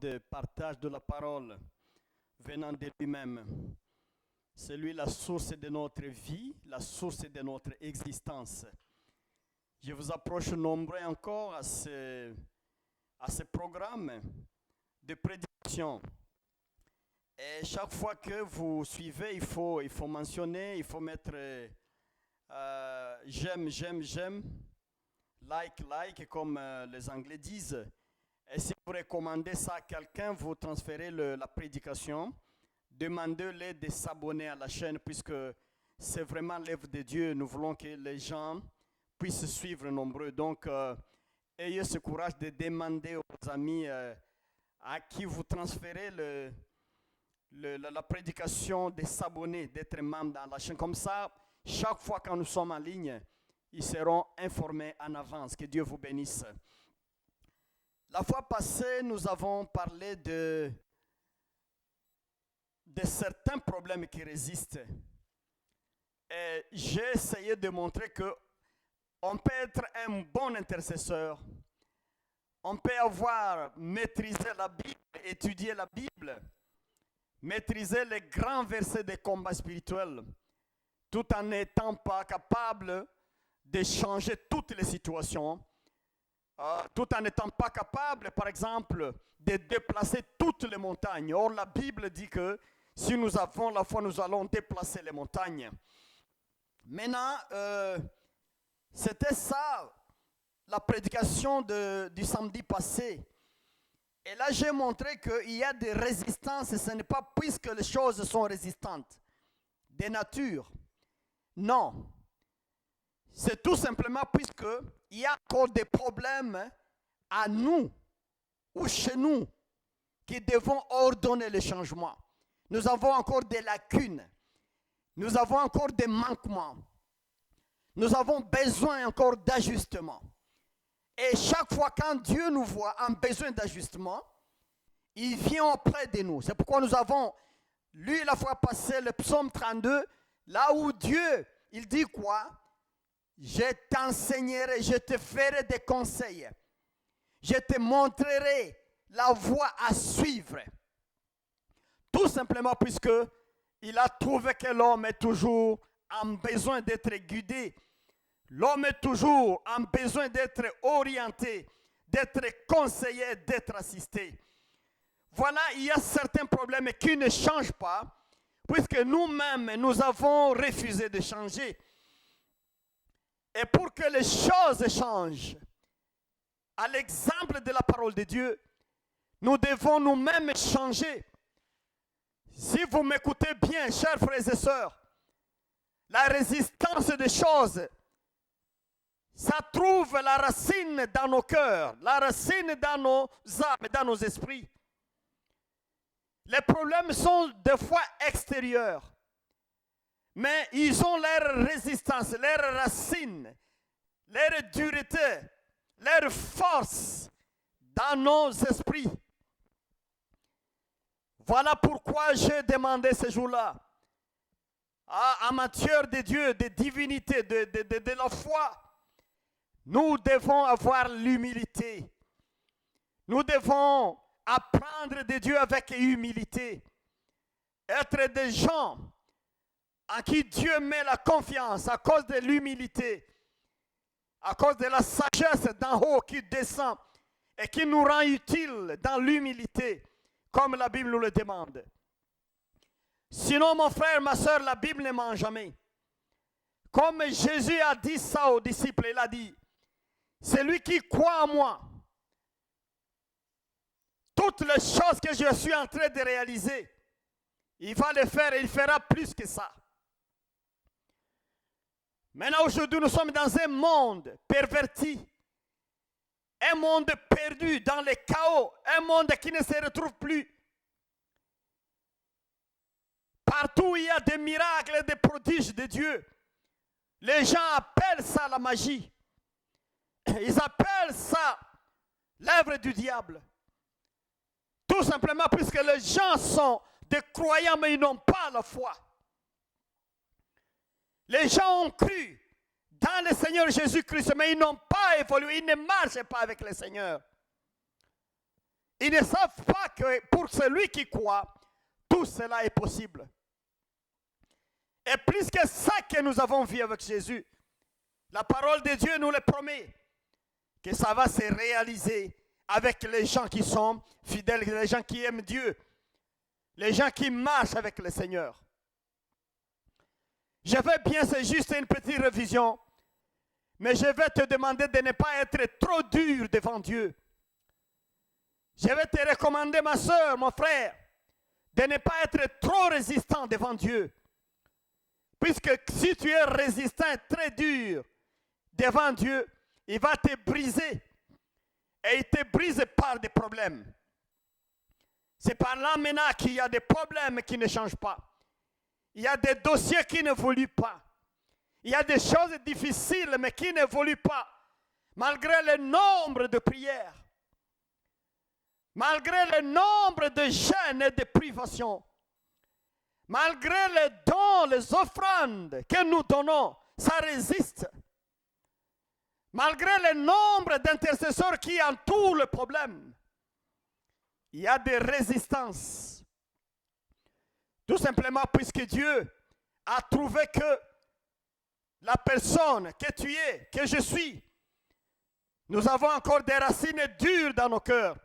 de partage de la parole venant de lui-même. C'est lui la source de notre vie, la source de notre existence. Je vous approche nombreux encore à ce programme de prédiction. Et chaque fois que vous suivez, il faut mentionner, il faut mettre j'aime, like, comme les Anglais disent. Et si vous recommandez ça à quelqu'un, vous transférez la prédication. Demandez-les de s'abonner à la chaîne puisque c'est vraiment l'œuvre de Dieu. Nous voulons que les gens puissent suivre nombreux. Donc, ayez ce courage de demander aux amis à qui vous transférez la prédication de s'abonner, d'être membre dans la chaîne. Comme ça, chaque fois que nous sommes en ligne, ils seront informés en avance. Que Dieu vous bénisse. La fois passée, nous avons parlé de certains problèmes qui résistent. Et j'ai essayé de montrer qu'on peut être un bon intercesseur. On peut avoir maîtrisé la Bible, étudié la Bible, maîtriser les grands versets des combats spirituels, tout en n'étant pas capable de changer toutes les situations, tout en n'étant pas capable, par exemple, de déplacer toutes les montagnes. Or, la Bible dit que si nous avons la foi, nous allons déplacer les montagnes. Maintenant, c'était ça, la prédication du samedi passé. Et là, j'ai montré qu'il y a des résistances, et ce n'est pas puisque les choses sont résistantes, de nature. Non. C'est tout simplement puisqu'il y a encore des problèmes à nous, ou chez nous, qui devons ordonner le changement. Nous avons encore des lacunes. Nous avons encore des manquements. Nous avons besoin encore d'ajustement. Et chaque fois quand Dieu nous voit en besoin d'ajustement, il vient auprès de nous. C'est pourquoi nous avons lu la fois passée le psaume 32, là où Dieu, il dit quoi? Je t'enseignerai, je te ferai des conseils. Je te montrerai la voie à suivre. Tout simplement puisque il a trouvé que l'homme est toujours en besoin d'être guidé. L'homme est toujours en besoin d'être orienté, d'être conseillé, d'être assisté. Voilà, il y a certains problèmes qui ne changent pas, puisque nous-mêmes, nous avons refusé de changer. Et pour que les choses changent, à l'exemple de la parole de Dieu, nous devons nous-mêmes changer. Si vous m'écoutez bien, chers frères et sœurs, la résistance des choses, ça trouve la racine dans nos cœurs, la racine dans nos âmes, dans nos esprits. Les problèmes sont des fois extérieurs, mais ils ont leur résistance, leur racine, leur dureté, leur force dans nos esprits. Voilà pourquoi j'ai demandé ce jour-là à amateurs de Dieu, de divinité, de la foi. Nous devons avoir l'humilité. Nous devons apprendre de Dieu avec humilité. Être des gens en qui Dieu met la confiance à cause de l'humilité, à cause de la sagesse d'en haut qui descend et qui nous rend utiles dans l'humilité, comme la Bible nous le demande. Sinon, mon frère, ma soeur, la Bible ne ment jamais. Comme Jésus a dit ça aux disciples, il a dit, celui qui croit en moi, toutes les choses que je suis en train de réaliser, il va les faire et il fera plus que ça. Maintenant, aujourd'hui, nous sommes dans un monde perverti, un monde perdu dans le chaos, un monde qui ne se retrouve plus. Partout, il y a des miracles et des prodiges de Dieu. Les gens appellent ça la magie. Ils appellent ça l'œuvre du diable. Tout simplement puisque les gens sont des croyants, mais ils n'ont pas la foi. Les gens ont cru dans le Seigneur Jésus-Christ, mais ils n'ont pas évolué, ils ne marchent pas avec le Seigneur. Ils ne savent pas que pour celui qui croit, tout cela est possible. Et plus que ça que nous avons vu avec Jésus, la parole de Dieu nous le promet, que ça va se réaliser avec les gens qui sont fidèles, les gens qui aiment Dieu, les gens qui marchent avec le Seigneur. Je vais bien, c'est juste une petite révision, mais je vais te demander de ne pas être trop dur devant Dieu. Je vais te recommander, ma soeur, mon frère, de ne pas être trop résistant devant Dieu. Puisque si tu es résistant, très dur devant Dieu, il va te briser. Et il te brise par des problèmes. C'est par là maintenant qu'il y a des problèmes qui ne changent pas. Il y a des dossiers qui n'évoluent pas. Il y a des choses difficiles mais qui n'évoluent pas. Malgré le nombre de prières. Malgré le nombre de jeûnes et de privations. Malgré les dons, les offrandes que nous donnons, ça résiste. Malgré le nombre d'intercesseurs qui entourent le problème, il y a des résistances. Tout simplement puisque Dieu a trouvé que la personne que tu es, que je suis, nous avons encore des racines dures dans nos cœurs.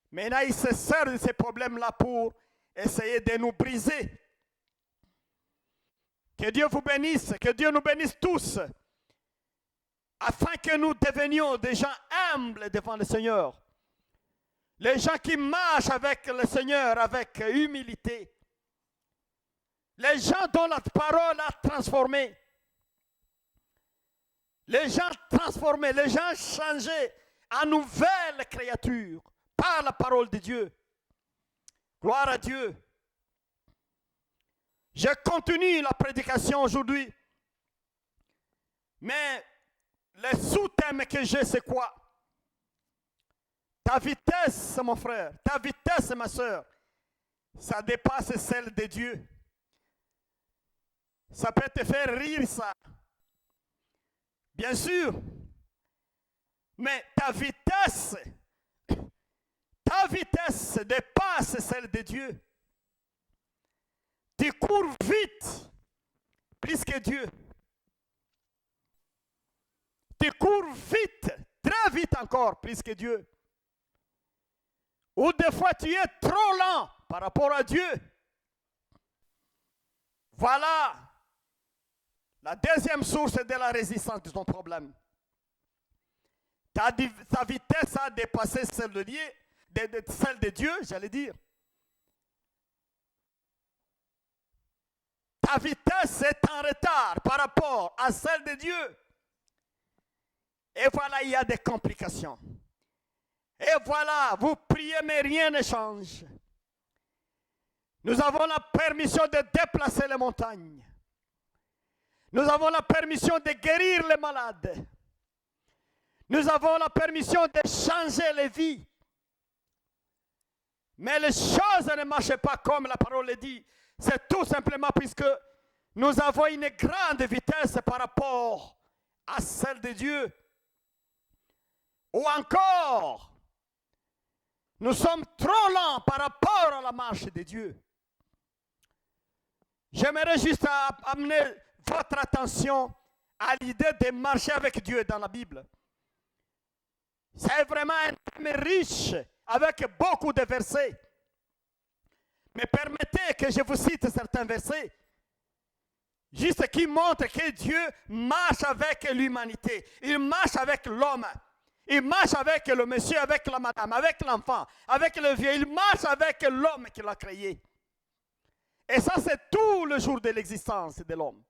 Maintenant, il se sert de ces problèmes-là pour essayer de nous briser. Que Dieu vous bénisse, que Dieu nous bénisse tous, afin que nous devenions des gens humbles devant le Seigneur. Les gens qui marchent avec le Seigneur avec humilité. Les gens dont la parole a transformé. Les gens transformés, les gens changés en nouvelles créatures par la parole de Dieu. Gloire à Dieu. Je continue la prédication aujourd'hui. Mais le sous-thème que j'ai, c'est quoi? Ta vitesse, mon frère, ta vitesse, ma soeur, ça dépasse celle de Dieu. Ça peut te faire rire, ça. Bien sûr. Mais ta vitesse dépasse celle de Dieu. Tu cours vite, plus que Dieu. Tu cours vite, très vite encore, plus que Dieu. Ou des fois tu es trop lent par rapport à Dieu. Voilà la deuxième source de la résistance de ton problème. Ta vitesse a dépassé celle de Dieu, j'allais dire. Ta vitesse est en retard par rapport à celle de Dieu. Et voilà, il y a des complications. Et voilà, vous priez, mais rien ne change. Nous avons la permission de déplacer les montagnes. Nous avons la permission de guérir les malades. Nous avons la permission de changer les vies. Mais les choses ne marchent pas comme la parole dit. C'est tout simplement puisque nous avons une grande vitesse par rapport à celle de Dieu. Ou encore, nous sommes trop lents par rapport à la marche de Dieu. J'aimerais juste amener votre attention à l'idée de marcher avec Dieu dans la Bible. C'est vraiment un thème riche avec beaucoup de versets. Mais permettez que je vous cite certains versets, juste qui montrent que Dieu marche avec l'humanité. Il marche avec l'homme. Il marche avec le monsieur, avec la madame, avec l'enfant, avec le vieux. Il marche avec l'homme qui l'a créé. Et ça, c'est tout le jour de l'existence de l'homme.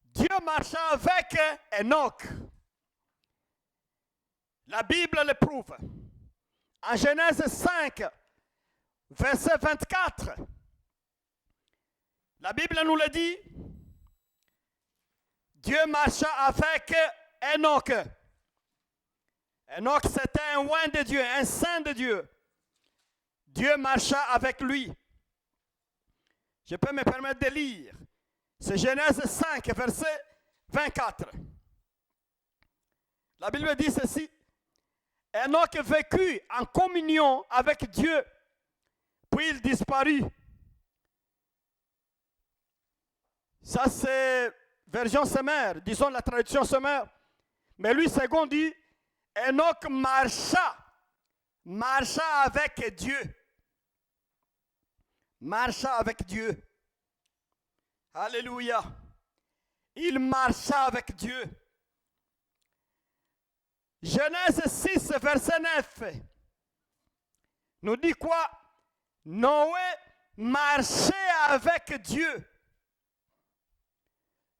Dieu marcha avec Enoch. La Bible le prouve. En Genèse 5, verset 24, la Bible nous le dit. Dieu marcha avec Enoch. Enoch, c'était un oint de Dieu, un saint de Dieu. Dieu marcha avec lui. Je peux me permettre de lire. C'est Genèse 5, verset 24. La Bible dit ceci. Enoch vécut en communion avec Dieu, puis il disparut. Ça, c'est version Semeur, disons la traduction Semeur. Mais lui, second dit, Enoch marcha avec Dieu. Marcha avec Dieu. Alléluia. Il marcha avec Dieu. Genèse 6, verset 9, nous dit quoi? Noé marchait avec Dieu.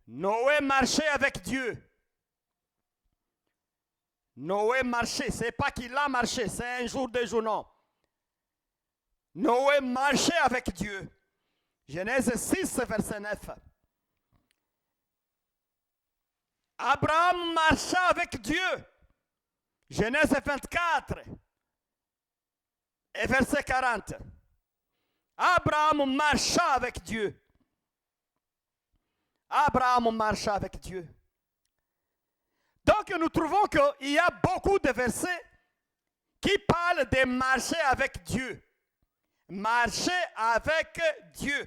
Noé marchait avec Dieu. Noé marchait, c'est pas qu'il a marché, c'est un jour, 2 jours, non. Noé marchait avec Dieu. Genèse 6, verset 9. Abraham marcha avec Dieu. Genèse 24 et verset 40. Abraham marcha avec Dieu. Abraham marcha avec Dieu. Donc nous trouvons qu'il y a beaucoup de versets qui parlent de marcher avec Dieu. Marcher avec Dieu.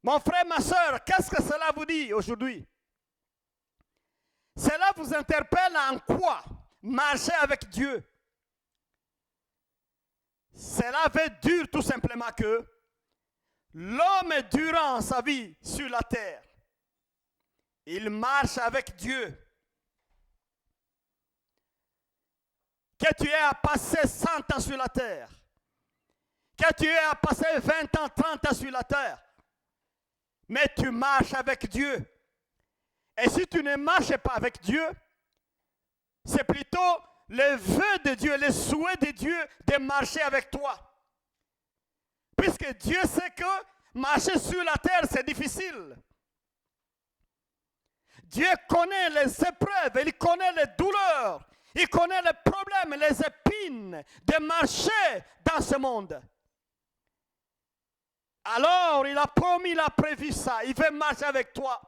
Mon frère, ma soeur, qu'est-ce que cela vous dit aujourd'hui? Cela vous interpelle en quoi? Marcher avec Dieu. Cela veut dire tout simplement que l'homme, durant sa vie sur la terre, il marche avec Dieu. Que tu aies à passer 100 ans sur la terre, que tu aies à passer 20 ans, 30 ans sur la terre, mais tu marches avec Dieu. Et si tu ne marches pas avec Dieu, c'est plutôt le vœu de Dieu, le souhait de Dieu de marcher avec toi. Puisque Dieu sait que marcher sur la terre, c'est difficile. Dieu connaît les épreuves, il connaît les douleurs, il connaît les problèmes, les épines de marcher dans ce monde. Alors, il a promis, il a prévu ça. Il veut marcher avec toi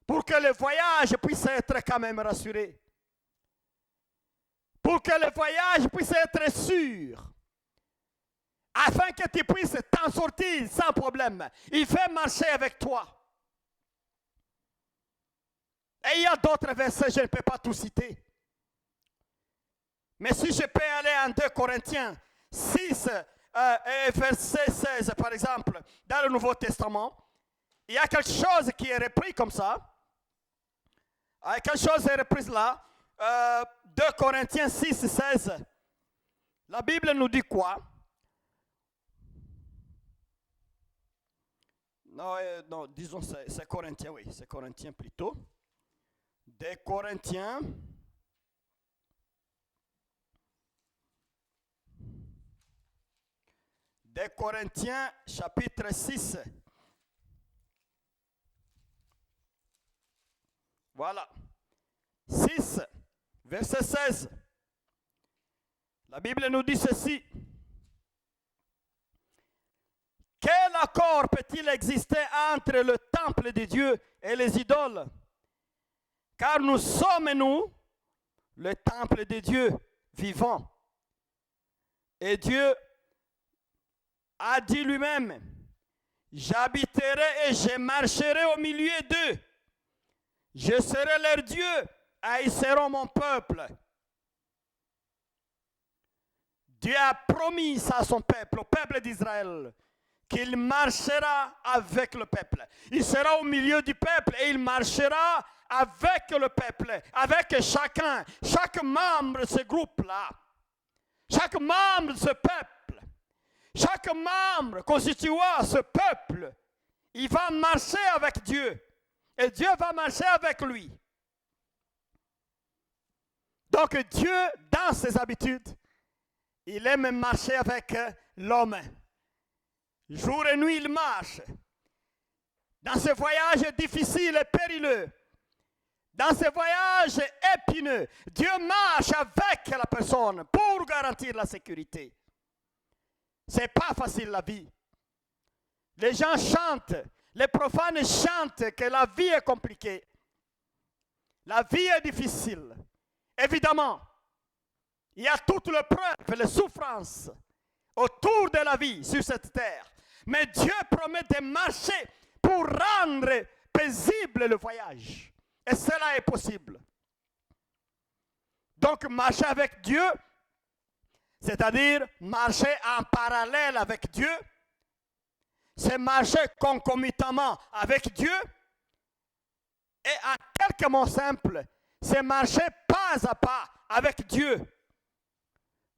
pour que le voyage puisse être quand même rassuré. Pour que le voyage puisse être sûr. Afin que tu puisses t'en sortir sans problème. Il veut marcher avec toi. Et il y a d'autres versets, je ne peux pas tout citer. Mais si je peux aller en 2 Corinthiens 6, et verset 16, par exemple, dans le Nouveau Testament, il y a quelque chose qui est repris comme ça. Quelque chose est repris là. 2 Corinthiens 6, 16. La Bible nous dit quoi? Non, disons c'est Corinthiens, oui, c'est Corinthiens plutôt. 2 Corinthiens. De Corinthiens, chapitre 6. Voilà. 6, verset 16. La Bible nous dit ceci. Quel accord peut-il exister entre le temple de Dieu et les idoles? Car nous sommes, nous, le temple de Dieu vivant. Et Dieu a dit lui-même, j'habiterai et je marcherai au milieu d'eux. Je serai leur Dieu et ils seront mon peuple. Dieu a promis à son peuple, au peuple d'Israël, qu'il marchera avec le peuple. Il sera au milieu du peuple et il marchera avec le peuple, avec chacun, chaque membre de ce groupe-là, chaque membre de ce peuple, chaque membre constituant ce peuple, il va marcher avec Dieu et Dieu va marcher avec lui. Donc Dieu, dans ses habitudes, il aime marcher avec l'homme. Jour et nuit, il marche. Dans ce voyage difficile et périlleux, dans ce voyage épineux, Dieu marche avec la personne pour garantir la sécurité. Ce n'est pas facile la vie. Les gens chantent, les profanes chantent que la vie est compliquée. La vie est difficile. Évidemment, il y a toutes les preuves, les souffrances autour de la vie sur cette terre. Mais Dieu promet de marcher pour rendre paisible le voyage. Et cela est possible. Donc, marcher avec Dieu, c'est-à-dire marcher en parallèle avec Dieu, c'est marcher concomitamment avec Dieu. Et en quelques mots simples, c'est marcher pas à pas avec Dieu.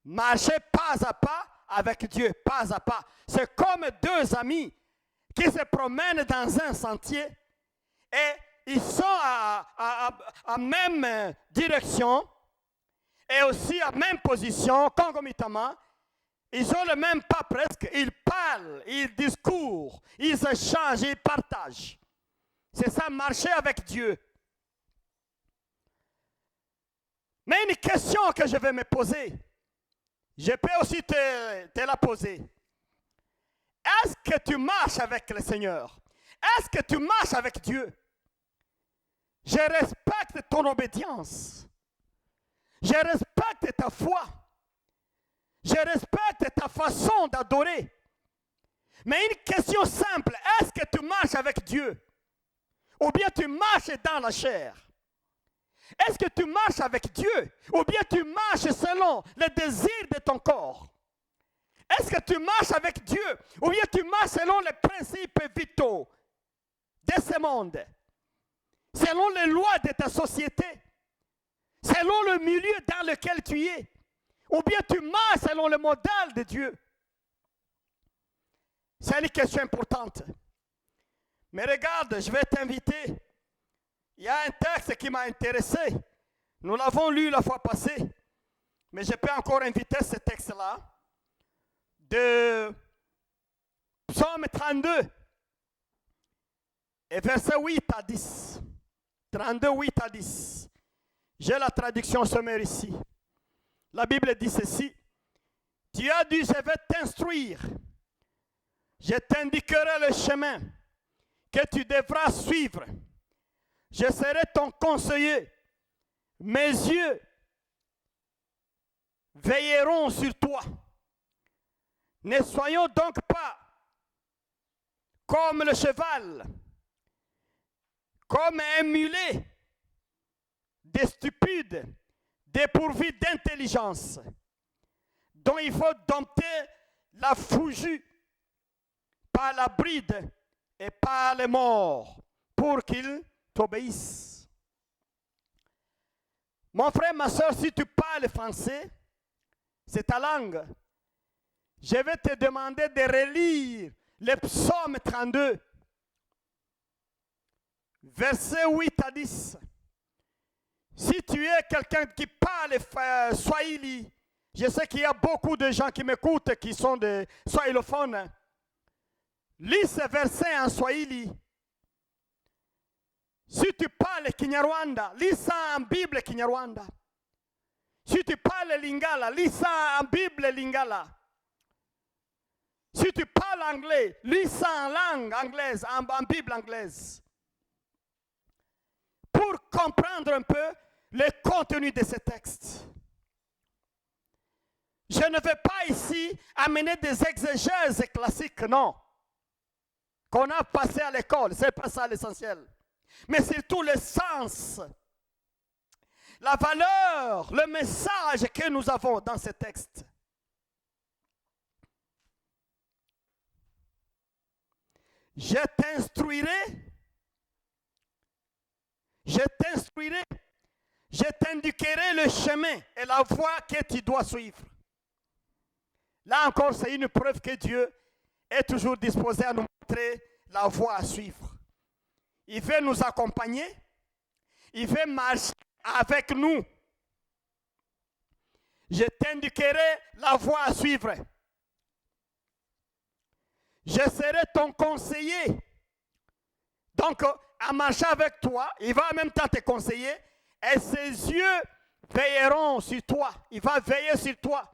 Marcher pas à pas avec Dieu, pas à pas. C'est comme deux amis qui se promènent dans un sentier et ils sont à même direction et aussi à même position, concomitamment. Ils ont le même pas presque, ils parlent, ils discourent, ils échangent, ils partagent. C'est ça, marcher avec Dieu. Mais une question que je vais me poser, je peux aussi te la poser. Est-ce que tu marches avec le Seigneur? Est-ce que tu marches avec Dieu? Je respecte ton obédience. Je respecte ta foi. Je respecte ta façon d'adorer. Mais une question simple, est-ce que tu marches avec Dieu? Ou bien tu marches dans la chair? Est-ce que tu marches avec Dieu? Ou bien tu marches selon les désirs de ton corps? Est-ce que tu marches avec Dieu? Ou bien tu marches selon les principes vitaux de ce monde? Selon les lois de ta société? Selon le milieu dans lequel tu es? Ou bien tu marches selon le modèle de Dieu? C'est une question importante. Mais regarde, je vais t'inviter. Il y a un texte qui m'a intéressé. Nous l'avons lu la fois passée. Mais je peux encore inviter ce texte-là. De Psaume 32. Et versets 8 à 10. 32, 8 à 10. J'ai la traduction sommaire ici. La Bible dit ceci. Tu as dit, je vais t'instruire. Je t'indiquerai le chemin que tu devras suivre. Je serai ton conseiller. Mes yeux veilleront sur toi. Ne soyons donc pas comme le cheval, comme un mulet, des stupides, dépourvus d'intelligence, dont il faut dompter la fougue par la bride et par les morts, pour qu'ils t'obéissent. Mon frère, ma soeur, si tu parles français, c'est ta langue. Je vais te demander de relire le psaume 32, versets 8 à 10. Si tu es quelqu'un qui parle swahili, je sais qu'il y a beaucoup de gens qui m'écoutent qui sont des swahilophones. Lis ce verset en swahili. Si tu parles Kinyarwanda, lis ça en Bible Kinyarwanda. Si tu parles Lingala, lis ça en Bible Lingala. Si tu parles anglais, lis ça en langue anglaise, en Bible anglaise. Pour comprendre un peu le contenu de ce texte. Je ne vais pas ici amener des exégèses classiques, non. Qu'on a passé à l'école, c'est pas ça l'essentiel. Mais surtout le sens, la valeur, le message que nous avons dans ce texte. Je t'instruirai, je t'indiquerai le chemin et la voie que tu dois suivre. Là encore, c'est une preuve que Dieu est toujours disposé à nous montrer la voie à suivre. Il veut nous accompagner, il veut marcher avec nous. Je t'indiquerai la voie à suivre. Je serai ton conseiller. Donc, en marchant avec toi, il va en même temps te conseiller et ses yeux veilleront sur toi. Il va veiller sur toi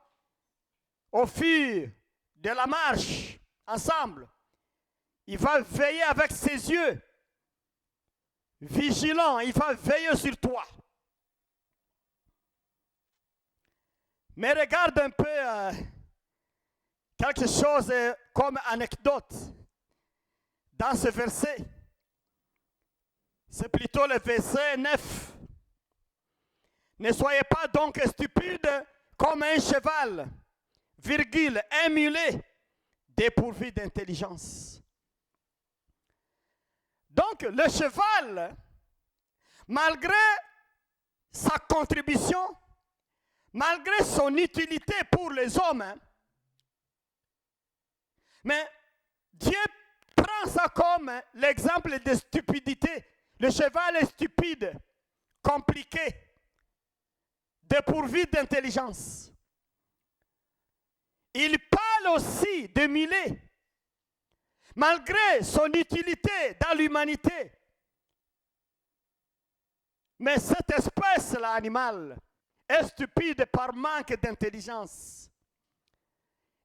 au fur de la marche ensemble. Il va veiller avec ses yeux vigilants. Il va veiller sur toi. Mais regarde un peu quelque chose comme anecdote dans ce verset. C'est plutôt le verset 9. Ne soyez pas donc stupides comme un cheval, virgule, un mulet, dépourvu d'intelligence. Donc le cheval, malgré sa contribution, malgré son utilité pour les hommes, mais Dieu prend ça comme l'exemple de stupidité. Le cheval est stupide, compliqué, dépourvu d'intelligence. Il parle aussi de mulet, malgré son utilité dans l'humanité. Mais cette espèce-là, animale, est stupide par manque d'intelligence.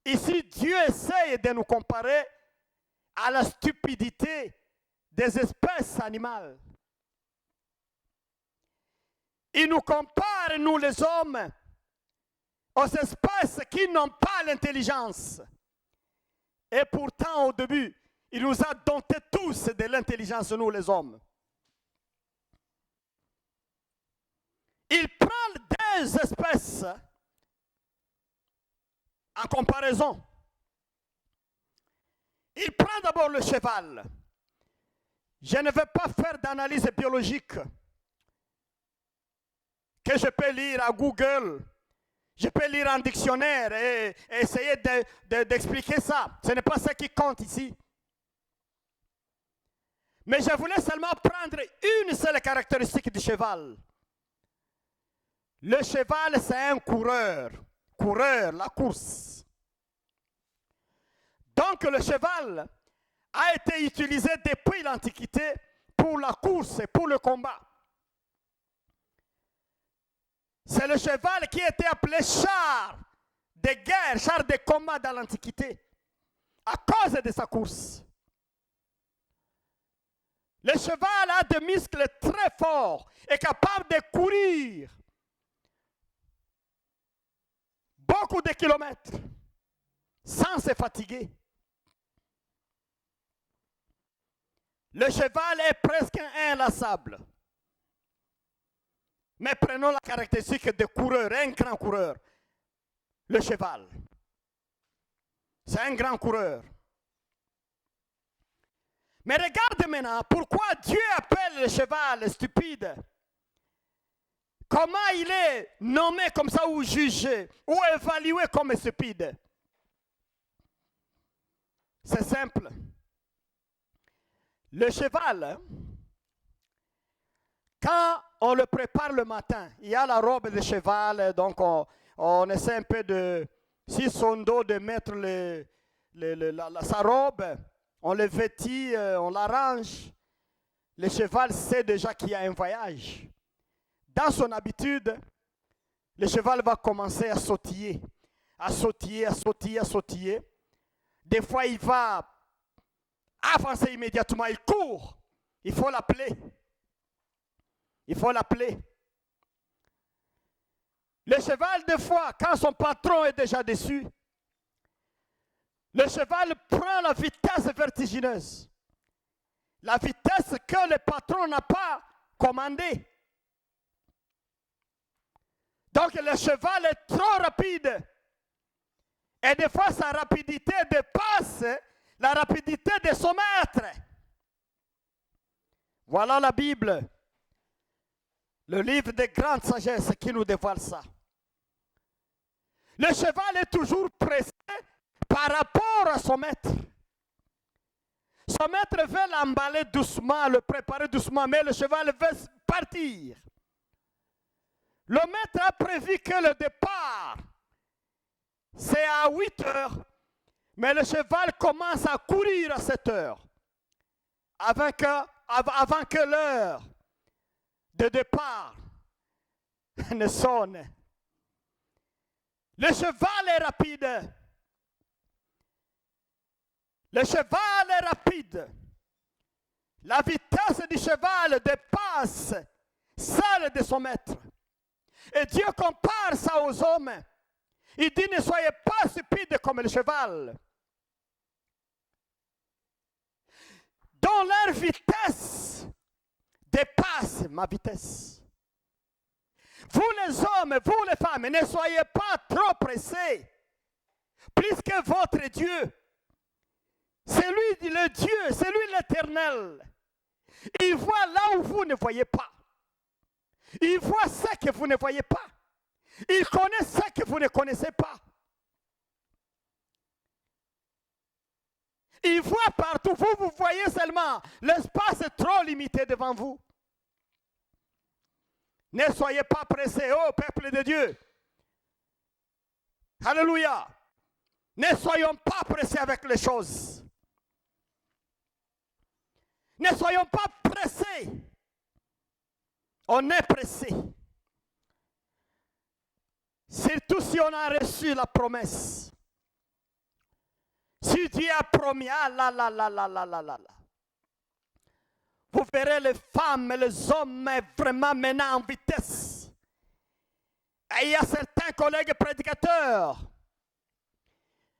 Ici, Dieu essaye de nous comparer à la stupidité des espèces animales. Il nous compare, nous les hommes, aux espèces qui n'ont pas l'intelligence. Et pourtant, au début, il nous a dotés tous de l'intelligence, nous les hommes. Il prend des espèces en comparaison. Il prend d'abord le cheval. Je ne vais pas faire d'analyse biologique que je peux lire à Google. Je peux lire en dictionnaire et essayer d'expliquer ça. Ce n'est pas ça qui compte ici. Mais je voulais seulement prendre une seule caractéristique du cheval. Le cheval, c'est un coureur. Coureur, la course. Donc le cheval a été utilisé depuis l'Antiquité pour la course et pour le combat. C'est le cheval qui était appelé char de guerre, char de combat dans l'Antiquité, à cause de sa course. Le cheval a des muscles très forts et capable de courir beaucoup de kilomètres sans se fatiguer. Le cheval est presque inlassable. Mais prenons la caractéristique de coureur, un grand coureur. Le cheval. C'est un grand coureur. Mais regarde maintenant pourquoi Dieu appelle le cheval stupide. Comment il est nommé comme ça ou jugé ou évalué comme stupide? C'est simple. Le cheval, quand on le prépare le matin, il y a la robe de cheval, donc on essaie un peu de, si son dos, de mettre sa robe, on le vêtit, on l'arrange. Le cheval sait déjà qu'il y a un voyage. Dans son habitude, le cheval va commencer à sautiller, à sautiller, à sautiller, à sautiller. Des fois, il va avancer immédiatement, il court. Il faut l'appeler. Il faut l'appeler. Le cheval, des fois, quand son patron est déjà dessus, le cheval prend la vitesse vertigineuse. La vitesse que le patron n'a pas commandée. Donc le cheval est trop rapide. Et des fois, sa rapidité dépasse la rapidité de son maître. Voilà la Bible, le livre de grande sagesse qui nous dévoile ça. Le cheval est toujours pressé par rapport à son maître. Son maître veut l'emballer doucement, le préparer doucement, mais le cheval veut partir. Le maître a prévu que le départ, c'est à 8 heures, mais le cheval commence à courir à 7 heures, avant que l'heure de départ ne sonne. Le cheval est rapide. Le cheval est rapide. La vitesse du cheval dépasse celle de son maître. Et Dieu compare ça aux hommes. Il dit, ne soyez pas stupides comme le cheval, dont leur vitesse dépasse ma vitesse. Vous les hommes, vous les femmes, ne soyez pas trop pressés, puisque votre Dieu, c'est lui le Dieu, c'est lui l'Éternel. Il voit là où vous ne voyez pas. Il voit ce que vous ne voyez pas. Il connaît ce que vous ne connaissez pas. Il voit partout. Vous voyez seulement. L'espace est trop limité devant vous. Ne soyez pas pressés, ô peuple de Dieu. Alléluia. Ne soyons pas pressés avec les choses. Ne soyons pas pressés. On est pressé. Surtout si on a reçu la promesse. Si Dieu a promis, ah là là là là là là là. Vous verrez les femmes et les hommes vraiment maintenant en vitesse. Et il y a certains collègues prédicateurs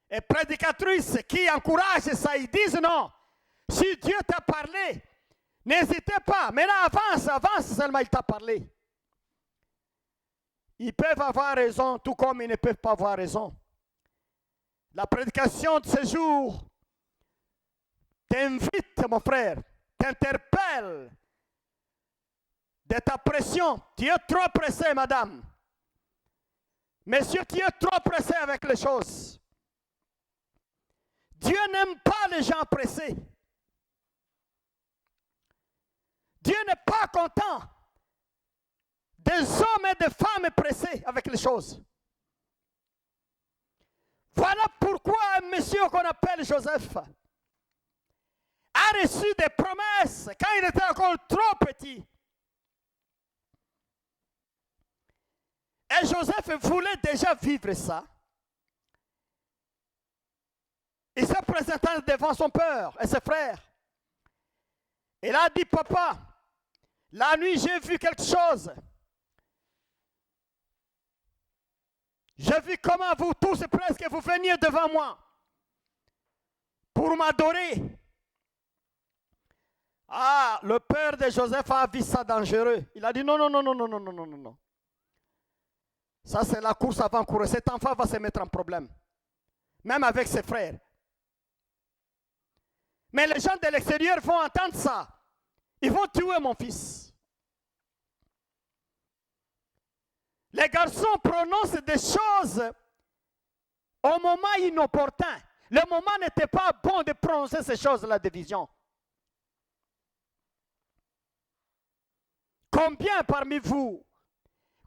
et prédicatrices qui encouragent ça. Ils disent non. Si Dieu t'a parlé, n'hésitez pas. Maintenant, avance seulement, il t'a parlé. Ils peuvent avoir raison, tout comme ils ne peuvent pas avoir raison. La prédication de ce jour t'invite, mon frère, t'interpelle de ta pression. Tu es trop pressé, madame. Monsieur, tu es trop pressé avec les choses. Dieu n'aime pas les gens pressés. Dieu n'est pas content des hommes et des femmes pressés avec les choses. Voilà pourquoi un monsieur qu'on appelle Joseph a reçu des promesses quand il était encore trop petit. Et Joseph voulait déjà vivre ça. Il se présentant devant son père et ses frères. Il a dit, papa, la nuit j'ai vu quelque chose. J'ai vu comment vous tous presque vous veniez devant moi pour m'adorer. Ah, le père de Joseph a vu ça dangereux. Il a dit non, non, non, non, non, non, non, non, non, non. Ça c'est la course avant courir. Cet enfant va se mettre en problème. Même avec ses frères. Mais les gens de l'extérieur vont entendre ça. Ils vont tuer mon fils. Les garçons prononcent des choses au moment inopportun. Le moment n'était pas bon de prononcer ces choses-là de vision. Combien parmi vous,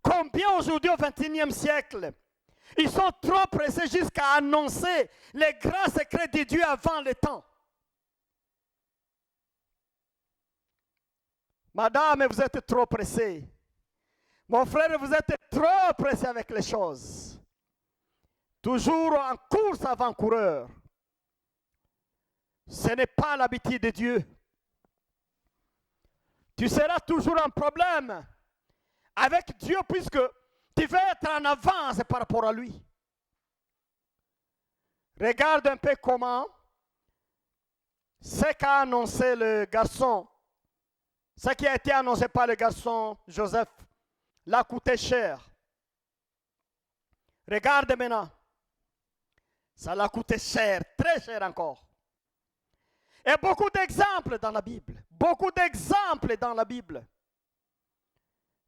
combien aujourd'hui au XXIe siècle, ils sont trop pressés jusqu'à annoncer les grands secrets de Dieu avant le temps. Madame, vous êtes trop pressé. Mon frère, vous êtes trop pressé avec les choses. Toujours en course avant-coureur. Ce n'est pas l'habitude de Dieu. Tu seras toujours en problème avec Dieu puisque tu veux être en avance par rapport à lui. Regarde un peu comment ce qu'a annoncé le garçon, ce qui a été annoncé par le garçon Joseph, l'a coûté cher. Regarde maintenant. Ça l'a coûté cher, très cher encore. Et beaucoup d'exemples dans la Bible. Beaucoup d'exemples dans la Bible.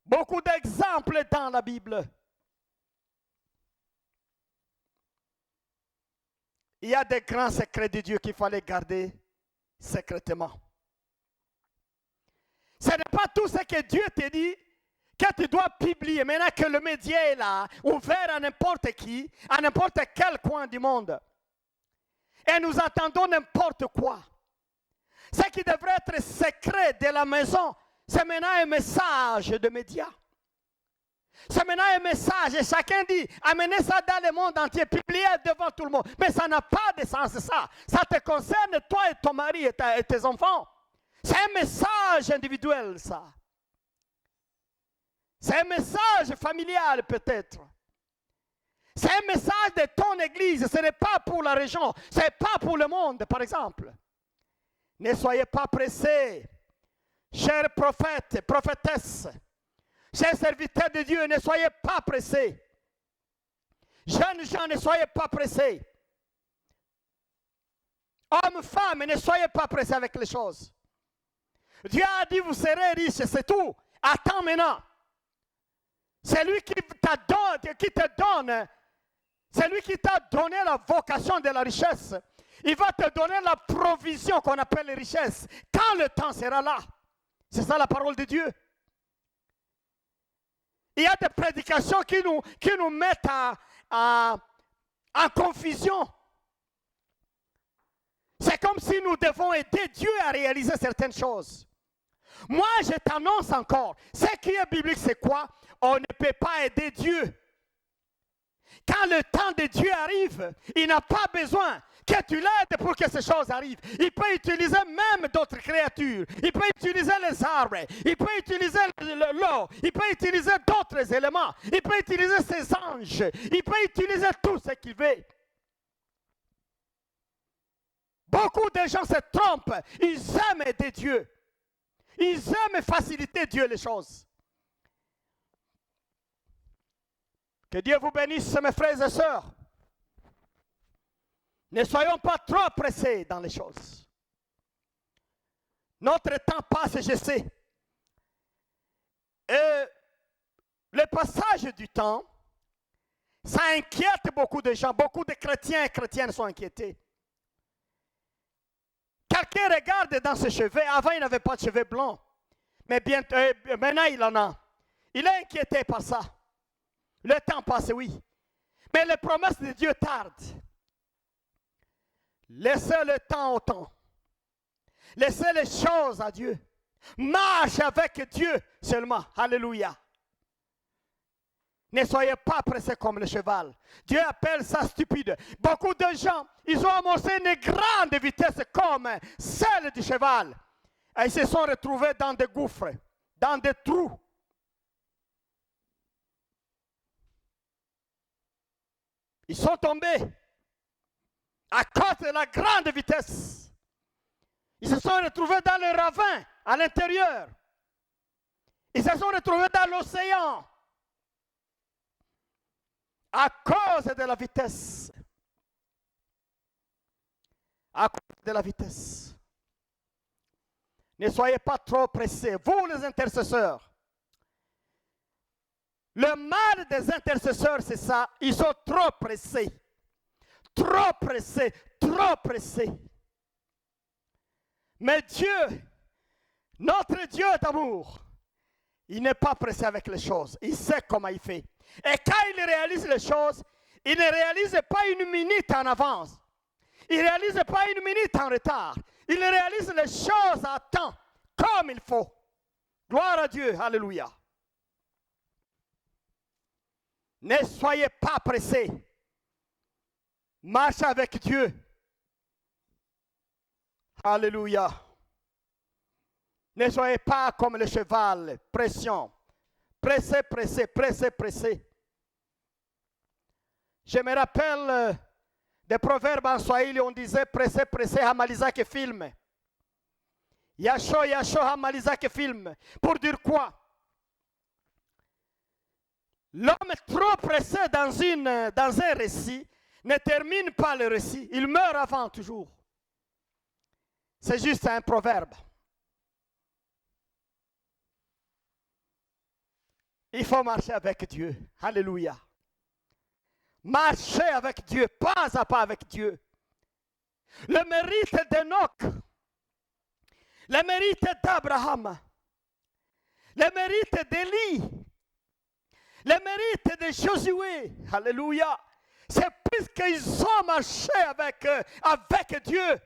Beaucoup d'exemples dans la Bible. Il y a des grands secrets de Dieu qu'il fallait garder secrètement. Ce n'est pas tout ce que Dieu te dit que tu dois publier. Maintenant que le média est là, ouvert à n'importe qui, à n'importe quel coin du monde. Et nous attendons n'importe quoi. Ce qui devrait être secret de la maison, c'est maintenant un message de médias. C'est maintenant un message et chacun dit, amenez ça dans le monde entier, publiez devant tout le monde. Mais ça n'a pas de sens ça. Ça te concerne toi et ton mari et tes enfants. C'est un message individuel ça. C'est un message familial peut-être. C'est un message de ton église. Ce n'est pas pour la région. Ce n'est pas pour le monde, par exemple. Ne soyez pas pressés. Chers prophètes, prophétesses, chers serviteurs de Dieu, ne soyez pas pressés. Jeunes gens, ne soyez pas pressés. Hommes, femmes, ne soyez pas pressés avec les choses. Dieu a dit, vous serez riches, c'est tout. Attends maintenant. C'est lui qui te donne, c'est lui qui t'a donné la vocation de la richesse. Il va te donner la provision qu'on appelle les richesses. Quand le temps sera là. C'est ça la parole de Dieu. Il y a des prédications qui nous mettent en confusion. C'est comme si nous devons aider Dieu à réaliser certaines choses. Moi, je t'annonce encore. Ce qui est biblique, c'est quoi? On ne peut pas aider Dieu. Quand le temps de Dieu arrive, il n'a pas besoin que tu l'aides pour que ces choses arrivent. Il peut utiliser même d'autres créatures. Il peut utiliser les arbres. Il peut utiliser l'eau. Il peut utiliser d'autres éléments. Il peut utiliser ses anges. Il peut utiliser tout ce qu'il veut. Beaucoup de gens se trompent. Ils aiment aider Dieu. Ils aiment faciliter Dieu les choses. Que Dieu vous bénisse, mes frères et sœurs. Ne soyons pas trop pressés dans les choses. Notre temps passe, je sais. Et le passage du temps, ça inquiète beaucoup de gens. Beaucoup de chrétiens et chrétiennes sont inquiétés. Quelqu'un regarde dans ses cheveux. Avant, il n'avait pas de cheveux blancs. Mais maintenant, il en a. Il est inquiété par ça. Le temps passe, oui. Mais les promesses de Dieu tardent. Laissez le temps au temps. Laissez les choses à Dieu. Marche avec Dieu seulement. Alléluia. Ne soyez pas pressés comme le cheval. Dieu appelle ça stupide. Beaucoup de gens, ils ont amorcé une grande vitesse comme celle du cheval. Et ils se sont retrouvés dans des gouffres, dans des trous. Ils sont tombés à cause de la grande vitesse. Ils se sont retrouvés dans le ravin à l'intérieur. Ils se sont retrouvés dans l'océan à cause de la vitesse. À cause de la vitesse. Ne soyez pas trop pressés. Vous les intercesseurs. Le mal des intercesseurs, c'est ça. Ils sont trop pressés. Trop pressés. Trop pressés. Mais Dieu, notre Dieu d'amour, il n'est pas pressé avec les choses. Il sait comment il fait. Et quand il réalise les choses, il ne réalise pas une minute en avance. Il ne réalise pas une minute en retard. Il réalise les choses à temps, comme il faut. Gloire à Dieu. Alléluia. Ne soyez pas pressés. Marchez avec Dieu. Alléluia. Ne soyez pas comme le cheval. Pression. Pressé, pressé, pressé, pressé. Je me rappelle des proverbes en Swahili, on disait pressé, pressé, hamaliza que filme. Yasho, yasho, hamaliza que filme. Pour dire quoi? L'homme trop pressé dans un récit ne termine pas le récit. Il meurt avant toujours. C'est juste un proverbe. Il faut marcher avec Dieu. Alléluia. Marcher avec Dieu, pas à pas avec Dieu. Le mérite d'Enoch, le mérite d'Abraham, le mérite d'Élie, le mérite de Josué, alléluia, c'est puisqu'ils ont marché avec Dieu.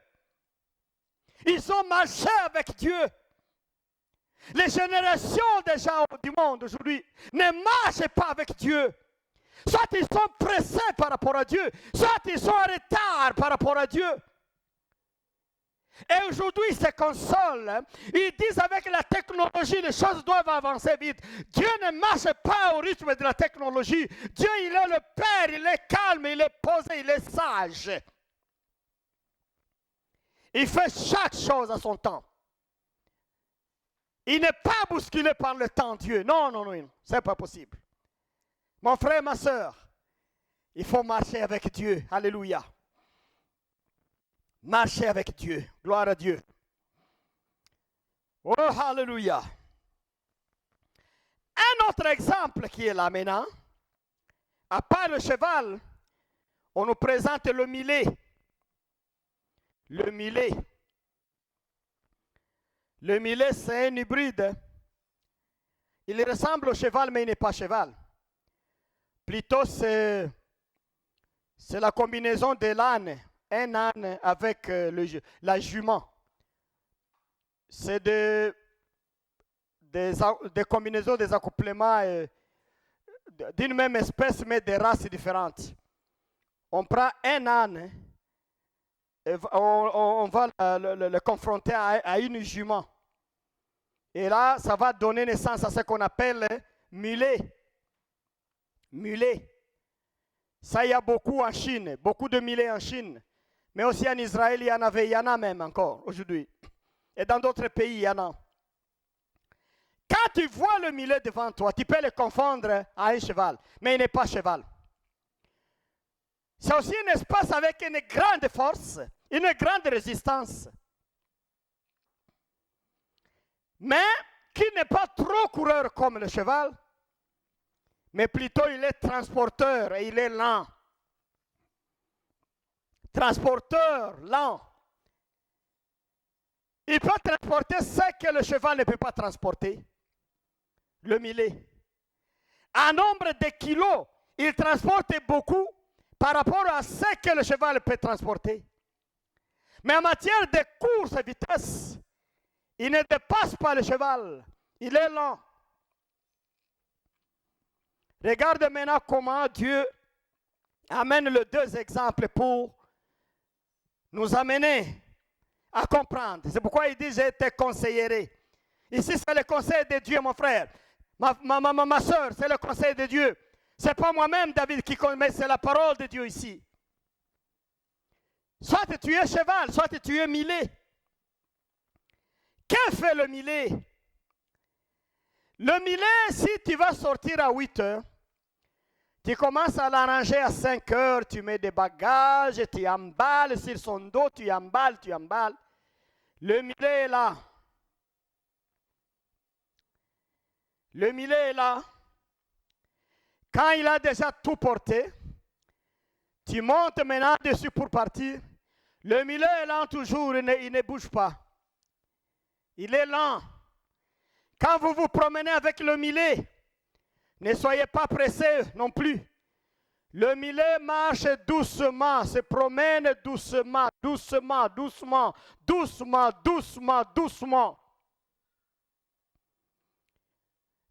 Ils ont marché avec Dieu. Les générations des gens du monde aujourd'hui ne marchent pas avec Dieu. Soit ils sont pressés par rapport à Dieu, soit ils sont en retard par rapport à Dieu. Et aujourd'hui, ces consoles, ils disent avec la technologie, les choses doivent avancer vite. Dieu ne marche pas au rythme de la technologie. Dieu, il est le Père, il est calme, il est posé, il est sage. Il fait chaque chose à son temps. Il n'est pas bousculé par le temps, Dieu. Non, non, non, c'est pas possible. Mon frère, ma soeur, il faut marcher avec Dieu. Alléluia. Marcher avec Dieu. Gloire à Dieu. Oh, alléluia. Un autre exemple qui est là maintenant, à part le cheval, on nous présente le mulet. Le mulet. Le mulet, c'est un hybride. Il ressemble au cheval, mais il n'est pas cheval. Plutôt, c'est la combinaison de l'âne. Un âne avec la jument. C'est des combinaisons, des accouplements d'une même espèce, mais de races différentes. On prend un âne, et on va le confronter à une jument. Et là, ça va donner naissance à ce qu'on appelle mulet. Mulet. Ça, il y a beaucoup en Chine, beaucoup de mulets en Chine. Mais aussi en Israël, il y en a même encore aujourd'hui. Et dans d'autres pays, il y en a. Quand tu vois le mulet devant toi, tu peux le confondre à un cheval, mais il n'est pas cheval. C'est aussi un espace avec une grande force, une grande résistance. Mais qui n'est pas trop coureur comme le cheval, mais plutôt il est transporteur et il est lent. Transporteur, lent. Il peut transporter ce que le cheval ne peut pas transporter. Le mulet. En nombre de kilos, il transporte beaucoup par rapport à ce que le cheval peut transporter. Mais en matière de course et vitesse, il ne dépasse pas le cheval. Il est lent. Regarde maintenant comment Dieu amène les deux exemples pour nous amener à comprendre. C'est pourquoi il dit, je te conseillerai. Ici, c'est le conseil de Dieu, mon frère. Ma soeur, c'est le conseil de Dieu. Ce n'est pas moi-même, David, qui connais, c'est la parole de Dieu ici. Soit tu es cheval, soit tu es mulet. Que fait le mulet? Le mulet, si tu vas sortir à 8 heures, tu commences à l'arranger à 5 heures, tu mets des bagages, tu emballes sur son dos, tu emballes. Le mulet est là. Le mulet est là. Quand il a déjà tout porté, tu montes maintenant dessus pour partir. Le mulet est lent toujours, il ne bouge pas. Il est lent. Quand vous vous promenez avec le mulet, ne soyez pas pressés non plus. Le mulet marche doucement, se promène doucement.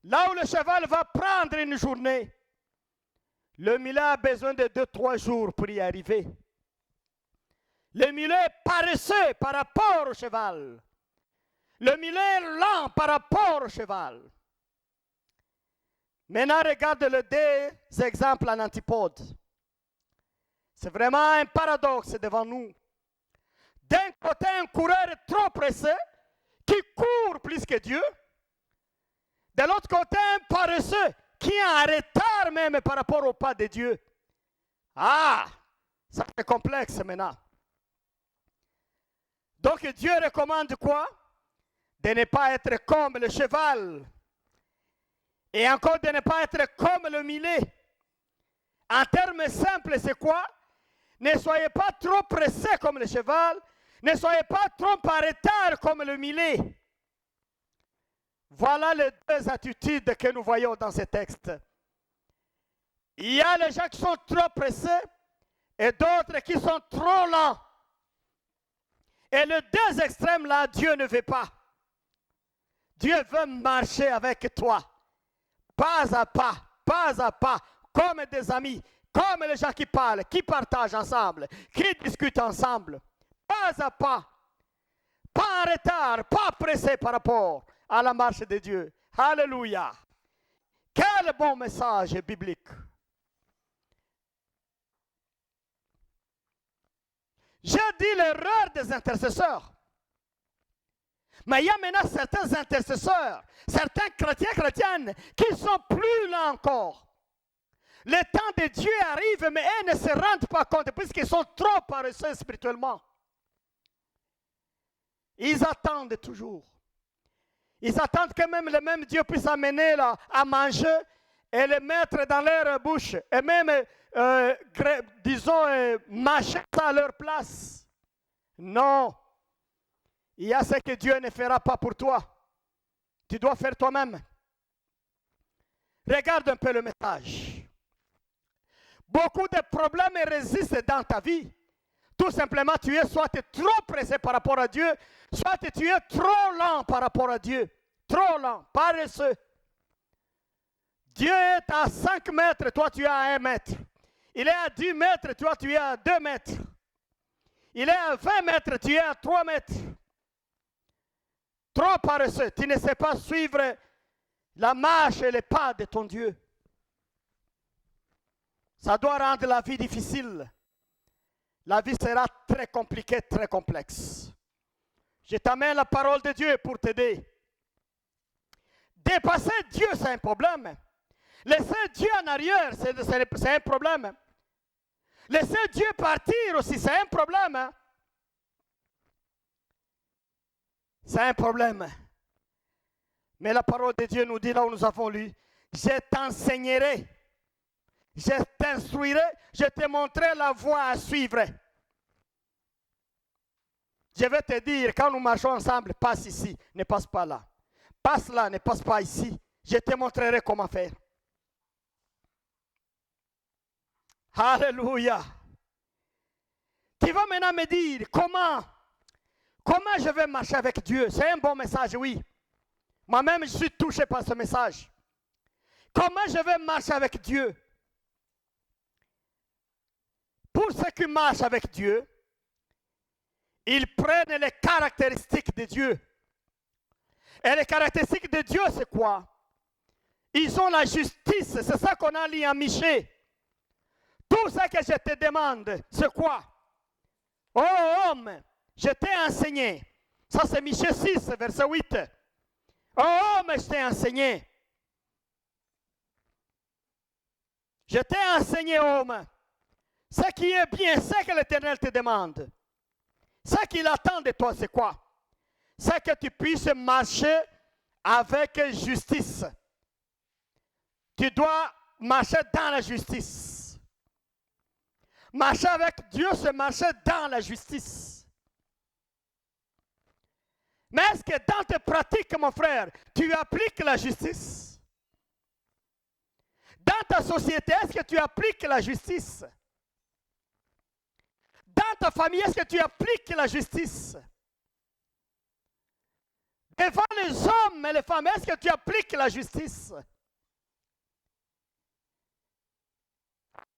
Là où le cheval va prendre une journée, le mulet a besoin de 2-3 jours pour y arriver. Le mulet est paresseux par rapport au cheval. Le mulet est lent par rapport au cheval. Maintenant, regarde les deux exemples en antipode. C'est vraiment un paradoxe devant nous. D'un côté, un coureur trop pressé qui court plus que Dieu. De l'autre côté, un paresseux qui est en retard même par rapport au pas de Dieu. Ah, ça c'est complexe maintenant. Donc Dieu recommande quoi? De ne pas être comme le cheval. Et encore de ne pas être comme le mulet. En termes simples, c'est quoi? Ne soyez pas trop pressés comme le cheval. Ne soyez pas trop en retard comme le mulet. Voilà les deux attitudes que nous voyons dans ce texte. Il y a les gens qui sont trop pressés et d'autres qui sont trop lents. Et les deux extrêmes là, Dieu ne veut pas. Dieu veut marcher avec toi. Pas à pas, comme des amis, comme les gens qui parlent, qui partagent ensemble, qui discutent ensemble. Pas à pas. en retard, pas pressé par rapport à la marche de Dieu. Alléluia. Quel bon message biblique. J'ai dit l'erreur des intercesseurs. Mais il y a maintenant certains intercesseurs, certains chrétiennes qui sont plus là encore. Le temps de Dieu arrive, mais elles ne se rendent pas compte puisqu'ils sont trop paresseux spirituellement. Ils attendent toujours. Ils attendent que même le même Dieu puisse amener là, à manger et le mettre dans leur bouche. Et même, mâcher ça à leur place. Non. Il y a ce que Dieu ne fera pas pour toi. Tu dois faire toi-même. Regarde un peu le message. Beaucoup de problèmes résistent dans ta vie. Tout simplement, tu es soit trop pressé par rapport à Dieu, soit tu es trop lent par rapport à Dieu. Trop lent, paresseux. Dieu est à 5 mètres, toi tu es à 1 mètre. Il est à 10 mètres, toi tu es à 2 mètres. Il est à 20 mètres, tu es à 3 mètres. Trop paresseux, tu ne sais pas suivre la marche et les pas de ton Dieu. Ça doit rendre la vie difficile. La vie sera très compliquée, très complexe. Je t'amène la parole de Dieu pour t'aider. Dépasser Dieu, c'est un problème. Laisser Dieu en arrière, c'est un problème. Laisser Dieu partir aussi, c'est un problème. C'est un problème. Mais la parole de Dieu nous dit là où nous avons lu, je t'enseignerai, je t'instruirai, je te montrerai la voie à suivre. Je vais te dire, quand nous marchons ensemble, passe ici, ne passe pas là. Passe là, ne passe pas ici. Je te montrerai comment faire. Alléluia. Tu vas maintenant me dire comment je vais marcher avec Dieu. C'est un bon message, oui. Moi-même, je suis touché par ce message. Comment je vais marcher avec Dieu? Pour ceux qui marchent avec Dieu, ils prennent les caractéristiques de Dieu. Et les caractéristiques de Dieu, c'est quoi? Ils ont la justice. C'est ça qu'on a lu en Michée. Tout ce que je te demande, c'est quoi? Oh homme, je t'ai enseigné. Ça, c'est Michée 6, verset 8. Oh homme, je t'ai enseigné. Je t'ai enseigné, homme. Ce qui est bien, ce que l'Éternel te demande. Ce qu'il attend de toi, c'est quoi? C'est que tu puisses marcher avec justice. Tu dois marcher dans la justice. Marcher avec Dieu, c'est marcher dans la justice. Mais est-ce que dans tes pratiques, mon frère, tu appliques la justice? Dans ta société, est-ce que tu appliques la justice? Dans ta famille, est-ce que tu appliques la justice? Devant les hommes et les femmes, est-ce que tu appliques la justice?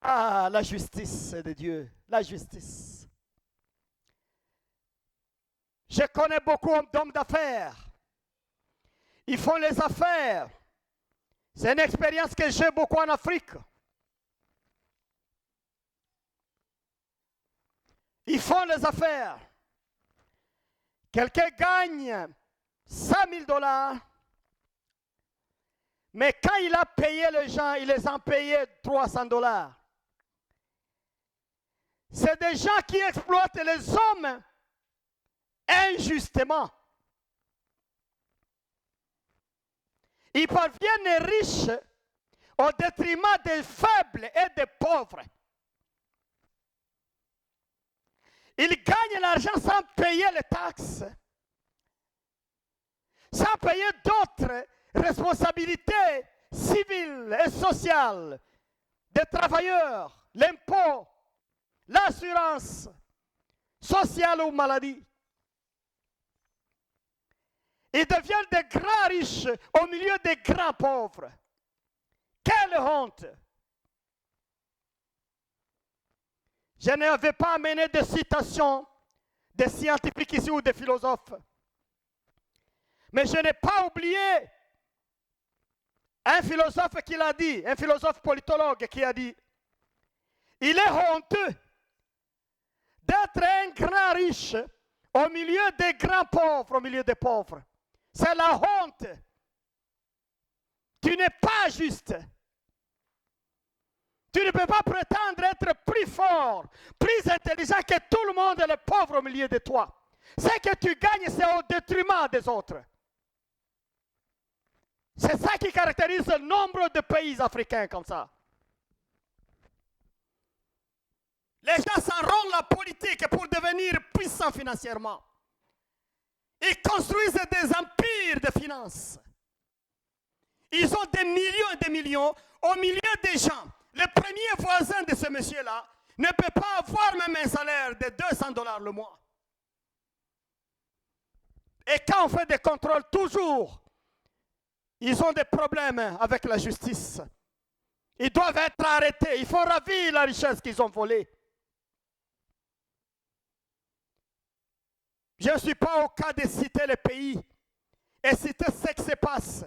Ah, la justice de Dieu, la justice. Je connais beaucoup d'hommes d'affaires. Ils font les affaires. C'est une expérience que j'ai beaucoup en Afrique. Ils font les affaires. Quelqu'un gagne $100,000, mais quand il a payé les gens, il les a payés $300. C'est des gens qui exploitent les hommes injustement. Ils parviennent riches au détriment des faibles et des pauvres. Ils gagnent l'argent sans payer les taxes, sans payer d'autres responsabilités civiles et sociales des travailleurs, l'impôt, l'assurance sociale ou maladie. Ils deviennent des grands riches au milieu des grands pauvres. Quelle honte! Je n'avais pas amené de citations des scientifiques ici ou des philosophes. Mais je n'ai pas oublié un philosophe qui l'a dit, un philosophe politologue qui a dit, il est honteux d'être un grand riche au milieu des grands pauvres, au milieu des pauvres. C'est la honte. Tu n'es pas juste. Tu ne peux pas prétendre être plus fort, plus intelligent que tout le monde et le pauvre au milieu de toi. Ce que tu gagnes, c'est au détriment des autres. C'est ça qui caractérise le nombre de pays africains comme ça. Les gens s'enrôlent la politique pour devenir puissants financièrement. Ils construisent des empires de finances. Ils ont des millions et des millions au milieu des gens. Le premier voisin de ce monsieur-là ne peut pas avoir même un salaire de $200 le mois. Et quand on fait des contrôles, toujours, ils ont des problèmes avec la justice. Ils doivent être arrêtés. Il faut ravir la richesse qu'ils ont volée. Je ne suis pas au cas de citer les pays et citer ce qui se passe.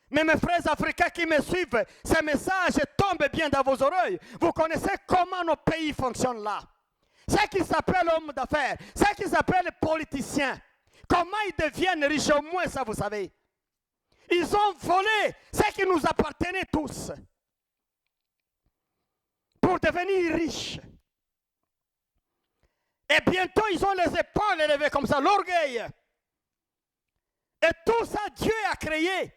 Mais mes frères africains qui me suivent, ces messages tombent bien dans vos oreilles. Vous connaissez comment nos pays fonctionnent là. Ce qui s'appelle homme d'affaires, ce qui s'appelle politicien. Comment ils deviennent riches, au moins ça vous savez. Ils ont volé ce qui nous appartenait tous pour devenir riches. Et bientôt, ils ont les épaules élevées comme ça, l'orgueil. Et tout ça, Dieu a créé.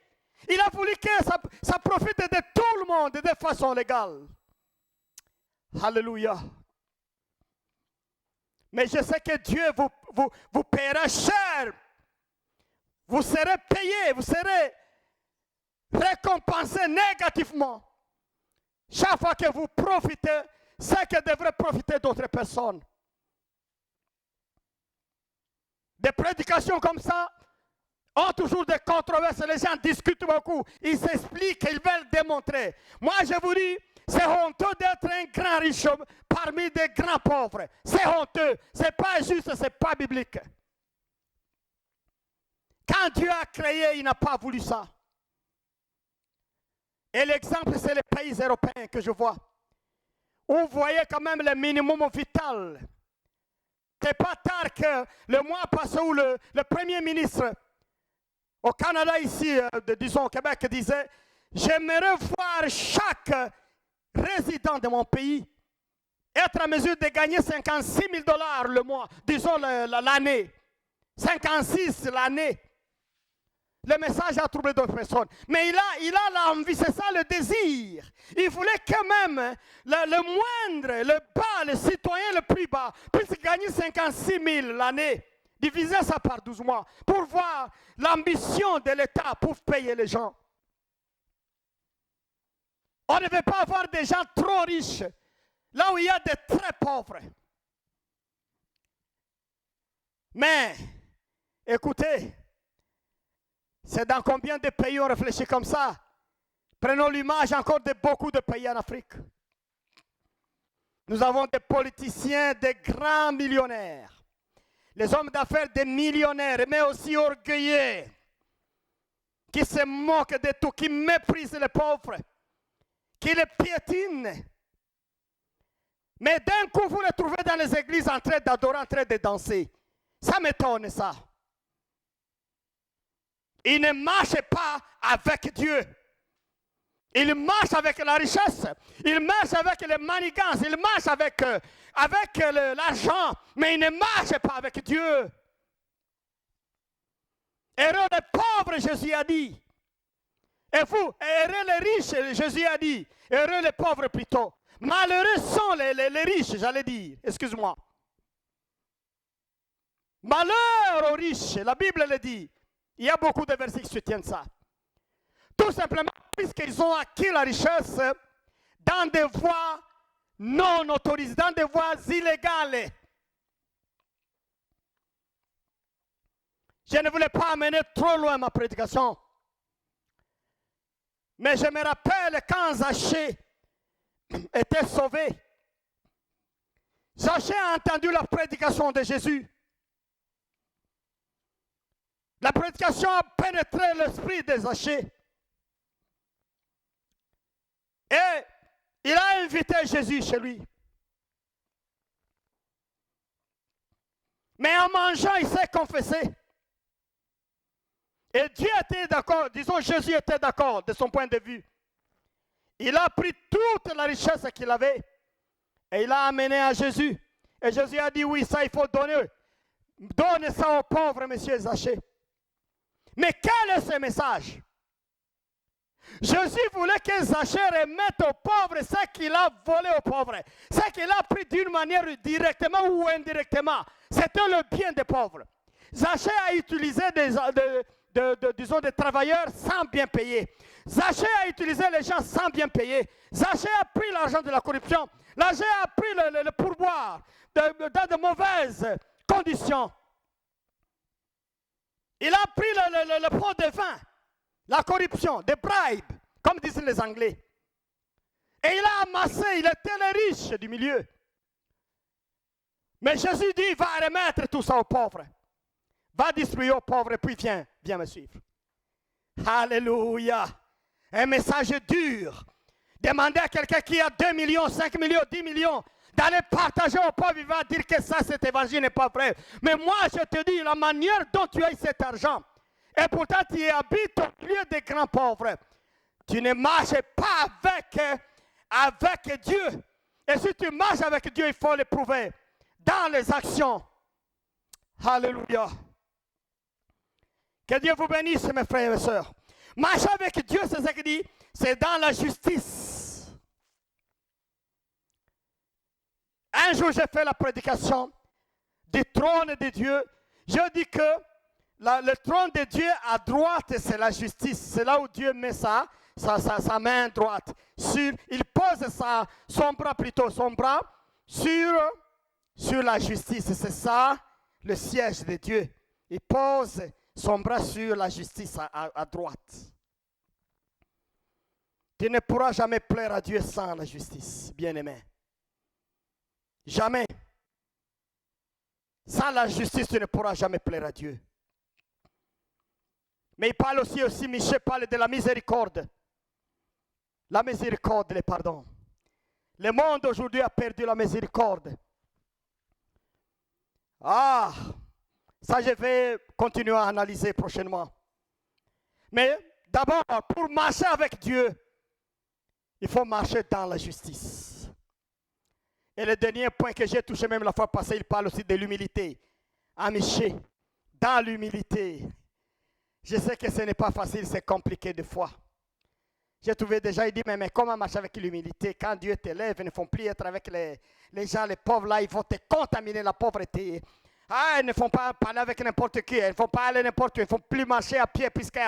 Il a voulu que ça profite de tout le monde de façon légale. Alléluia. Mais je sais que Dieu vous paiera cher. Vous serez payé, vous serez récompensé négativement. Chaque fois que vous profitez, ce que devrait profiter d'autres personnes. Des prédications comme ça ont toujours des controverses. Les gens discutent beaucoup. Ils s'expliquent, ils veulent démontrer. Moi, je vous dis, c'est honteux d'être un grand riche parmi des grands pauvres. C'est honteux. Ce n'est pas juste, ce n'est pas biblique. Quand Dieu a créé, il n'a pas voulu ça. Et l'exemple, c'est les pays européens que je vois. Où vous voyez quand même le minimum vital. C'est pas tard que le mois passé où le Premier ministre au Canada ici, disons au Québec, disait « J'aimerais voir chaque résident de mon pays être en mesure de gagner 56 000 $ le mois, disons l'année. 56 l'année. » Le message a troublé d'autres personnes. Mais il a l'envie, c'est ça le désir. Il voulait quand même le moindre, le bas, le citoyen le plus bas, puisse gagner 56 000 l'année. Diviser ça par 12 mois pour voir l'ambition de l'État pour payer les gens. On ne veut pas avoir des gens trop riches, là où il y a des très pauvres. Mais, écoutez, c'est dans combien de pays on réfléchit comme ça? Prenons l'image encore de beaucoup de pays en Afrique. Nous avons des politiciens, des grands millionnaires. Les hommes d'affaires, des millionnaires, mais aussi orgueilleux, qui se moquent de tout, qui méprisent les pauvres, qui les piétinent. Mais d'un coup, vous les trouvez dans les églises en train d'adorer, en train de danser. Ça m'étonne, ça. Ils ne marchent pas avec Dieu. Ils marchent avec la richesse. Ils marchent avec les manigances. Ils marchent avec l'argent. Mais ils ne marchent pas avec Dieu. Heureux les pauvres, Jésus a dit. Et vous, heureux les riches, Jésus a dit. Heureux les pauvres plutôt. Malheureux sont les riches, j'allais dire. Excuse-moi. Malheur aux riches, la Bible le dit. Il y a beaucoup de versets qui soutiennent ça. Tout simplement puisqu'ils ont acquis la richesse dans des voies non autorisées, dans des voies illégales. Je ne voulais pas amener trop loin ma prédication. Mais je me rappelle quand Zachée était sauvé. Zachée a entendu la prédication de Jésus. La prédication a pénétré l'esprit de Zachée. Et il a invité Jésus chez lui. Mais en mangeant, il s'est confessé. Et Dieu était d'accord, disons Jésus était d'accord de son point de vue. Il a pris toute la richesse qu'il avait et il l'a amené à Jésus. Et Jésus a dit, oui, ça il faut donner. Donne ça aux pauvres, monsieur Zachée. Mais quel est ce message? Jésus voulait que Zachée remette aux pauvres ce qu'il a volé aux pauvres. Ce qu'il a pris d'une manière directement ou indirectement. C'était le bien des pauvres. Zachée a utilisé disons des travailleurs sans bien payer. Zachée a utilisé les gens sans bien payer. Zachée a pris l'argent de la corruption. Zachée a pris le pourboire dans de mauvaises conditions. Il a pris le pot de vin, la corruption, des bribes, comme disent les Anglais. Et il a amassé, il était le riche du milieu. Mais Jésus dit, va remettre tout ça aux pauvres. Va distribuer aux pauvres et puis viens me suivre. Alléluia. Un message dur. Demandez à quelqu'un qui a 2 millions, 5 millions, 10 millions, d'aller partager aux pauvres, il va dire que ça, cet évangile n'est pas vrai. Mais moi, je te dis, la manière dont tu as cet argent, et pourtant tu habites au milieu des grands pauvres, tu ne marches pas avec Dieu. Et si tu marches avec Dieu, il faut le prouver dans les actions. Alléluia. Que Dieu vous bénisse, mes frères et mes sœurs. Marcher avec Dieu, c'est ce qu'il dit, c'est dans la justice. Un jour, j'ai fait la prédication du trône de Dieu. Je dis que le trône de Dieu à droite, c'est la justice. C'est là où Dieu met sa main droite. Il pose son bras sur la justice. C'est ça, le siège de Dieu. Il pose son bras sur la justice à droite. Tu ne pourras jamais plaire à Dieu sans la justice, bien-aimé. Jamais. Sans la justice, tu ne pourras jamais plaire à Dieu. Mais il parle aussi, Michel parle de la miséricorde. La miséricorde, le pardon. Le monde aujourd'hui a perdu la miséricorde. Ah, ça je vais continuer à analyser prochainement. Mais d'abord, pour marcher avec Dieu, il faut marcher dans la justice. Et le dernier point que j'ai touché même la fois passée, il parle aussi de l'humilité. Amiché, dans l'humilité. Je sais que ce n'est pas facile, c'est compliqué des fois. J'ai trouvé déjà, il dit, mais comment marcher avec l'humilité? Quand Dieu t'élève, ils ne font plus être avec les gens, les pauvres là, ils vont te contaminer la pauvreté. Ah, ils ne font pas parler avec n'importe qui, ils ne font pas aller n'importe où, ils ne font plus marcher à pied, puisqu'il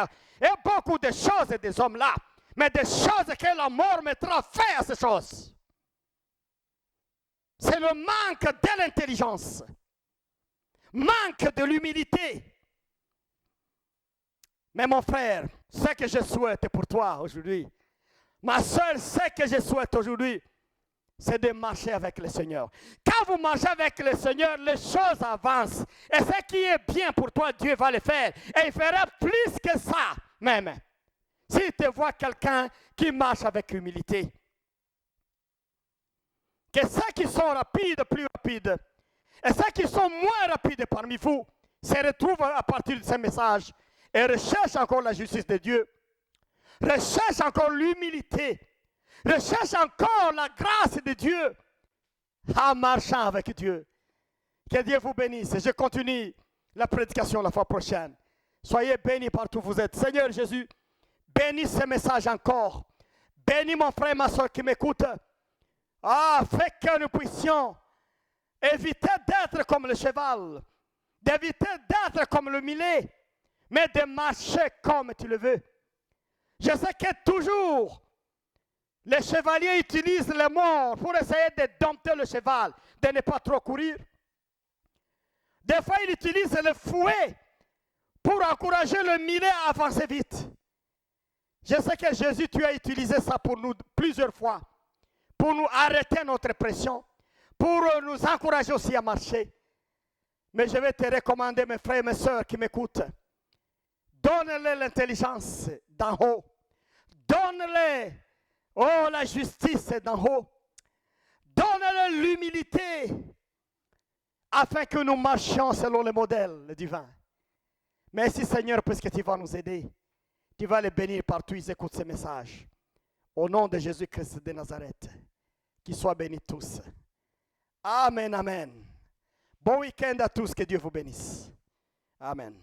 y a beaucoup de choses des hommes là, mais des choses que la mort mettra fin à ces choses. C'est le manque de l'intelligence, manque de l'humilité. Mais mon frère, ce que je souhaite pour toi aujourd'hui, ma soeur, ce que je souhaite aujourd'hui, c'est de marcher avec le Seigneur. Quand vous marchez avec le Seigneur, les choses avancent. Et ce qui est bien pour toi, Dieu va le faire. Et il fera plus que ça, même. Si tu vois quelqu'un qui marche avec humilité, que ceux qui sont rapides, plus rapides, et ceux qui sont moins rapides parmi vous, se retrouvent à partir de ce message et recherchent encore la justice de Dieu, recherchent encore l'humilité, recherchent encore la grâce de Dieu en marchant avec Dieu. Que Dieu vous bénisse. Je continue la prédication la fois prochaine. Soyez bénis partout où vous êtes. Seigneur Jésus, bénis ce message encore. Bénis mon frère et ma soeur qui m'écoutent. Ah, fais que nous puissions éviter d'être comme le cheval, d'éviter d'être comme le mulet, mais de marcher comme tu le veux. Je sais que toujours, les chevaliers utilisent les morts pour essayer de dompter le cheval, de ne pas trop courir. Des fois, ils utilisent le fouet pour encourager le mulet à avancer vite. Je sais que Jésus, tu as utilisé ça pour nous plusieurs fois, pour nous arrêter notre pression, pour nous encourager aussi à marcher. Mais je vais te recommander, mes frères et mes sœurs qui m'écoutent, Donne-les l'intelligence d'en haut. Donne-les, oh, la justice d'en haut. Donne-les l'humilité afin que nous marchions selon le modèle divin. Merci Seigneur, puisque tu vas nous aider. Tu vas les bénir partout, ils écoutent ces messages. Au nom de Jésus-Christ de Nazareth, qu'ils soient bénis tous. Amen, amen. Bon week-end à tous, que Dieu vous bénisse. Amen.